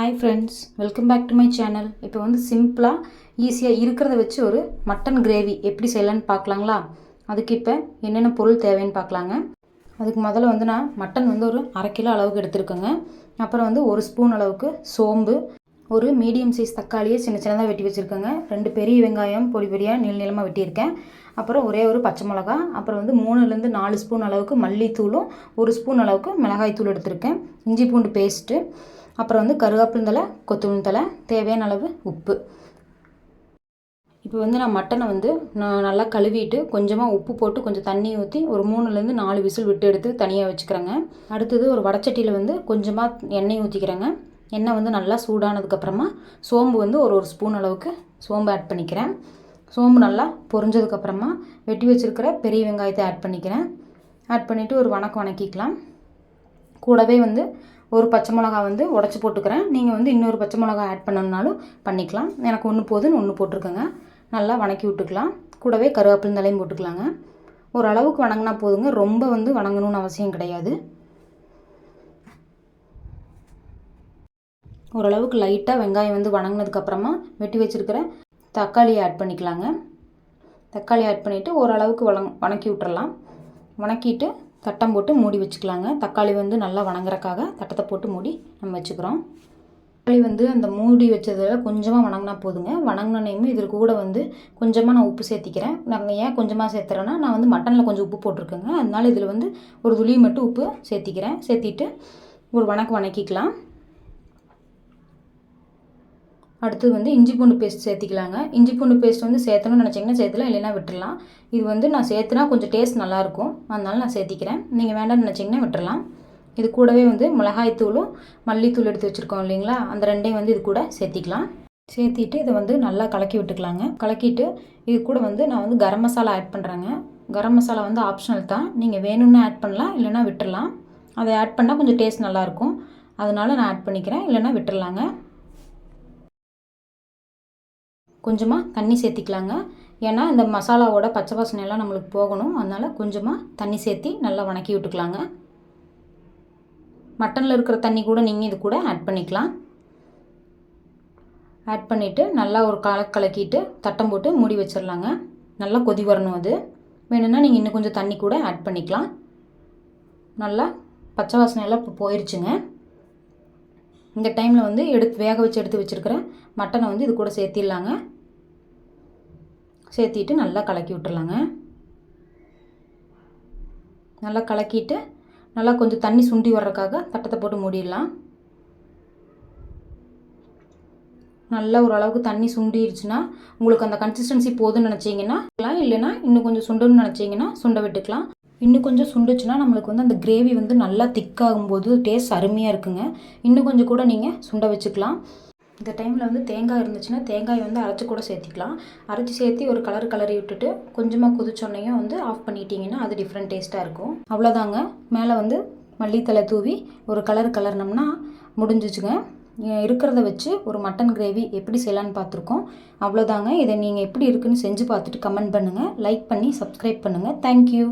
Hi friends, welcome back to my channel. இப்போ வந்து சிம்பிளாக ஈஸியாக இருக்கிறத வச்சு ஒரு மட்டன் கிரேவி எப்படி செய்யலான்னு பார்க்கலாங்களா? அதுக்கு இப்போ என்னென்ன பொருள் தேவைன்னு பார்க்கலாங்க. அதுக்கு முதல்ல வந்து நான் மட்டன் வந்து ஒரு 1/2 கிலோ அளவுக்கு எடுத்துருக்கேங்க. அப்புறம் வந்து 1 ஸ்பூன் அளவுக்கு சோம்பு, ஒரு மீடியம் சைஸ் தக்காளியை சின்ன சின்னதாக வெட்டி வச்சுருக்கேங்க. 2 பெரிய வெங்காயம் பொடி பொடியாக நீளமாக வெட்டியிருக்கேன். அப்புறம் ஒரே ஒரு பச்சை மிளகா, அப்புறம் வந்து 3லேருந்து 4 ஸ்பூன் அளவுக்கு மல்லித்தூளும் 1 ஸ்பூன் அளவுக்கு மிளகாய்த்தூள் எடுத்திருக்கேன். இஞ்சி பூண்டு பேஸ்ட்டு, அப்புறம் வந்து கருவேப்பிலை தழை, கொத்தமல்லி தழை, தேவையான அளவு உப்பு. இப்போ வந்து நான் மட்டனை வந்து நல்லா கழுவிட்டு கொஞ்சமாக உப்பு போட்டு கொஞ்சம் தண்ணி ஊற்றி ஒரு 3லேருந்து 4 விசில் விட்டு எடுத்து தனியாக வச்சுக்கிறேங்க. அடுத்தது ஒரு வடச்சட்டியில் வந்து கொஞ்சமாக எண்ணெய் ஊற்றிக்கிறேங்க. எண்ணெய் வந்து நல்லா சூடானதுக்கப்புறமா சோம்பு வந்து ஒரு ஸ்பூன் அளவுக்கு சோம்பு ஆட் பண்ணிக்கிறேன். சோம்பு நல்லா பொரிஞ்சதுக்கப்புறமா வெட்டி வச்சுருக்கிற பெரிய வெங்காயத்தை ஆட் பண்ணிக்கிறேன். ஆட் பண்ணிவிட்டு ஒரு வணக்கிக்கலாம். கூடவே வந்து ஒரு பச்சை மிளகா வந்து உடச்சி போட்டுக்கிறேன். நீங்கள் வந்து இன்னொரு பச்சை மிளகா ஆட் பண்ணணுன்னாலும் பண்ணிக்கலாம். எனக்கு ஒன்று போதுன்னு ஒன்று போட்டிருக்கேங்க. நல்லா வணக்கி விட்டுக்கலாம். கூடவே கருவேப்பிலை தலையும் போட்டுக்கலாங்க. ஓரளவுக்கு வணங்கினா போதுங்க, ரொம்ப வந்து வணங்கணும்னு அவசியம் கிடையாது. ஓரளவுக்கு லைட்டாக வெங்காயம் வந்து வணங்கினதுக்கப்புறமா வெட்டி வச்சுருக்கிற தக்காளியை ஆட் பண்ணிக்கலாங்க. தக்காளி ஆட் பண்ணிவிட்டு ஓரளவுக்கு வணக்கி விட்டுறலாம். வணக்கிட்டு தட்டம் போட்டு மூடி வச்சுக்கலாங்க. தக்காளி வந்து நல்லா வணங்குறக்காக தட்டத்தை போட்டு மூடி நம்ம வச்சுக்கிறோம். தக்காளி வந்து அந்த மூடி வச்சதில் கொஞ்சமாக வணங்கினா போதுங்க. வணங்கினோன்னையுமே இதில் கூட வந்து கொஞ்சமாக நான் உப்பு சேர்த்திக்கிறேன். நாங்கள் ஏன் கொஞ்சமாக சேர்த்துறேன்னா, நான் வந்து மட்டனில் கொஞ்சம் உப்பு போட்டிருக்கேங்க. அதனால இதில் வந்து ஒரு துளி மட்டும் உப்பு சேர்த்திக்கிறேன். சேர்த்திட்டு ஒரு வணக்கிக்கலாம். அடுத்தது வந்து இஞ்சி பூண்டு பேஸ்ட் சேர்த்திக்கலாங்க. இஞ்சி பூண்டு பேஸ்ட் வந்து சேர்த்தணும்னு நினச்சிங்கன்னா சேர்த்துலாம், இல்லைன்னா விட்டுடலாம். இது வந்து நான் சேர்த்துனா கொஞ்சம் டேஸ்ட் நல்லாயிருக்கும், அதனால நான் சேர்த்திக்கிறேன். நீங்கள் வேண்டாம்னு நினச்சிங்கன்னா விட்டுடலாம். இது கூடவே வந்து மிளகாய்த்தூளும் மல்லித்தூள் எடுத்து வச்சுருக்கோம் இல்லைங்களா, அந்த ரெண்டையும் வந்து இது கூட சேர்த்திக்கலாம். சேர்த்திட்டு இதை வந்து நல்லா கலக்கி விட்டுக்கலாங்க. கலக்கிட்டு இது கூட வந்து நான் வந்து கரம் மசாலா ஆட் பண்ணுறேங்க. கரம் மசாலா வந்து ஆப்ஷனல் தான், நீங்கள் வேணும்னா ஆட் பண்ணலாம், இல்லைனா விட்டுடலாம். அதை ஆட் பண்ணால் கொஞ்சம் டேஸ்ட் நல்லாயிருக்கும், அதனால நான் ஆட் பண்ணிக்கிறேன், இல்லைனா விட்டுடலாங்க. கொஞ்சமாக தண்ணி சேர்த்திக்கலாங்க. ஏன்னா இந்த மசாலாவோட பச்சை வாசனையெல்லாம் நம்மளுக்கு போகணும், அதனால் கொஞ்சமாக தண்ணி சேர்த்தி நல்லா வணக்கி விட்டுக்கலாங்க. மட்டனில் இருக்கிற தண்ணி கூட நீங்கள் இது கூட ஆட் பண்ணிக்கலாம். ஆட் பண்ணிவிட்டு நல்லா ஒரு கலக்கிட்டு தட்டம் போட்டு மூடி வச்சிடலாங்க. நல்லா கொதி வரணும். அது வேணும்னா நீங்கள் இன்னும் கொஞ்சம் தண்ணி கூட ஆட் பண்ணிக்கலாம். நல்லா பச்சை வாசனையெல்லாம் இப்போ போயிடுச்சுங்க. இந்த டைமில் வந்து வேக வச்சு எடுத்து வச்சுருக்கிற மட்டனை வந்து இது கூட சேர்த்திடலாங்க. சேர்த்திட்டு நல்லா கலக்கி விட்டுறலாங்க. நல்லா கலக்கிட்டு நல்லா கொஞ்சம் தண்ணி சுண்டி வர்றதுக்காக தட்டத்தை போட்டு மூடிடலாம். நல்லா ஓரளவுக்கு தண்ணி சுண்டிடுச்சுன்னா, உங்களுக்கு அந்த கன்சிஸ்டன்சி போதும்னு நினச்சிங்கன்னா இல்லைன்னா இன்னும் கொஞ்சம் சுண்டணும்னு நினச்சிங்கன்னா சுண்ட விட்டுக்கலாம். இன்னும் கொஞ்சம் சுண்டுச்சுன்னா நம்மளுக்கு வந்து அந்த கிரேவி வந்து நல்லா திக்காகும்போது டேஸ்ட் அருமையாக இருக்குங்க. இன்னும் கொஞ்சம் கூட நீங்கள் சுண்ட வச்சுக்கலாம். இந்த டைமில் வந்து தேங்காய் இருந்துச்சுன்னா தேங்காய் வந்து அரைச்சி கூட சேர்த்திக்கலாம். அரைச்சி சேர்த்தி ஒரு கலரி விட்டுட்டு கொஞ்சமாக கொதிச்சோன்னையும் வந்து ஆஃப் பண்ணிட்டீங்கன்னா அது டிஃப்ரெண்ட் டேஸ்ட்டாக இருக்கும். அவ்வளோதாங்க. மேலே வந்து மல்லித்தலை தூவி ஒரு கலர்னோம்னா முடிஞ்சிச்சுங்க. இருக்கிறத வச்சு ஒரு மட்டன் கிரேவி எப்படி செய்யலான்னு பார்த்துருக்கோம். அவ்வளோதாங்க. இதை நீங்கள் எப்படி இருக்குன்னு செஞ்சு பார்த்துட்டு கமெண்ட் பண்ணுங்கள். லைக் பண்ணி சப்ஸ்கிரைப் பண்ணுங்கள். தேங்க்யூ.